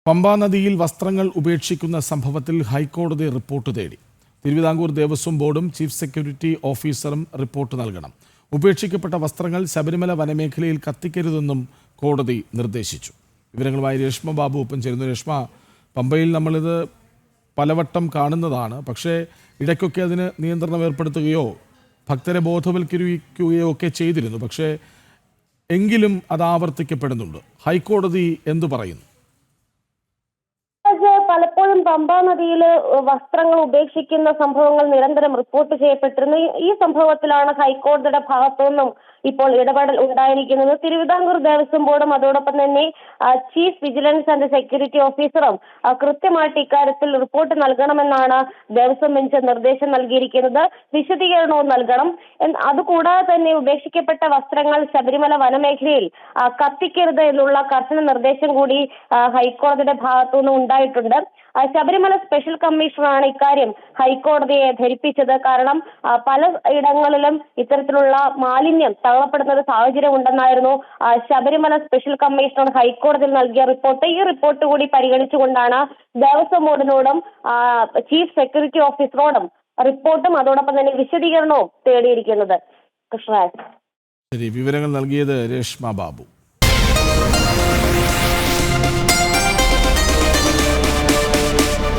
പമ്പാ നദിയിൽ വസ്ത്രങ്ങൾ ഉപേക്ഷിക്കുന്ന സംഭവത്തിൽ ഹൈക്കോടതി റിപ്പോർട്ട് തേടി. തിരുവിതാംകൂർ ദേവസ്വം ബോർഡും ചീഫ് സെക്യൂരിറ്റി ഓഫീസറും റിപ്പോർട്ട് നൽകണം. ഉപേക്ഷിക്കപ്പെട്ട വസ്ത്രങ്ങൾ ശബരിമല വനമേഖലയിൽ കത്തിക്കരുതെന്നും കോടതി നിർദ്ദേശിച്ചു. വിവരങ്ങളുമായി രേഷ്മ ബാബു ഒപ്പം ചേരുന്നു. രേഷ്മ, പമ്പയിൽ നമ്മളിത് പലവട്ടം കാണുന്നതാണ്. പക്ഷേ ഇടയ്ക്കൊക്കെ അതിന് നിയന്ത്രണം ഏർപ്പെടുത്തുകയോ ഭക്തരെ ബോധവൽക്കരിക്കുകയോ ഒക്കെ ചെയ്തിരുന്നു. പക്ഷേ എങ്കിലും അത് ആവർത്തിക്കപ്പെടുന്നുണ്ട്. ഹൈക്കോടതി എന്തു പറയുന്നു? പലപ്പോഴും പമ്പാ നദിയിൽ വസ്ത്രങ്ങൾ ഉപേക്ഷിക്കുന്ന സംഭവങ്ങൾ നിരന്തരം റിപ്പോർട്ട് ചെയ്യപ്പെട്ടിരുന്നു. ഈ സംഭവത്തിലാണ് ഹൈക്കോടതിയുടെ ഭാഗത്തുനിന്നും ഇപ്പോൾ ഇടപെടൽ ഉണ്ടായിരിക്കുന്നത്. തിരുവിതാംകൂർ ദേവസ്വം ബോർഡും അതോടൊപ്പം തന്നെ ചീഫ് വിജിലൻസ് ആൻഡ് സെക്യൂരിറ്റി ഓഫീസറും കൃത്യമായിട്ട് ഇക്കാര്യത്തിൽ റിപ്പോർട്ട് നൽകണമെന്നാണ് ദേവസ്വം ബെഞ്ച് നിർദ്ദേശം നൽകിയിരിക്കുന്നത്. വിശദീകരണവും നൽകണം. അതുകൂടാതെ തന്നെ ഉപേക്ഷിക്കപ്പെട്ട വസ്ത്രങ്ങൾ ശബരിമല വനമേഖലയിൽ കത്തിക്കരുത് എന്നുള്ള കർശന നിർദ്ദേശം കൂടി ഹൈക്കോടതിയുടെ ഭാഗത്തുനിന്ന് ഉണ്ടായിട്ടുണ്ട്. ശബരിമല സ്പെഷ്യൽ കമ്മീഷണറാണ് ഇക്കാര്യം ഹൈക്കോടതിയെ ധരിപ്പിച്ചത്. കാരണം പല ഇടങ്ങളിലും ഇത്തരത്തിലുള്ള മാലിന്യം തള്ളപ്പെടുന്ന ഒരു സാഹചര്യം ഉണ്ടെന്നായിരുന്നു ശബരിമല സ്പെഷ്യൽ കമ്മീഷണർ ഹൈക്കോടതിയിൽ നൽകിയ റിപ്പോർട്ട്. ഈ റിപ്പോർട്ട് കൂടി പരിഗണിച്ചുകൊണ്ടാണ് ദേവസ്വം ബോർഡിനോടും ചീഫ് സെക്യൂരിറ്റി ഓഫീസറോടും റിപ്പോർട്ടും അതോടൊപ്പം തന്നെ വിശദീകരണവും തേടിയിരിക്കുന്നത്. കൃഷ്ണരാജ്, വിവരങ്ങൾ നൽകിയത് രേഷ്മ ബാബു.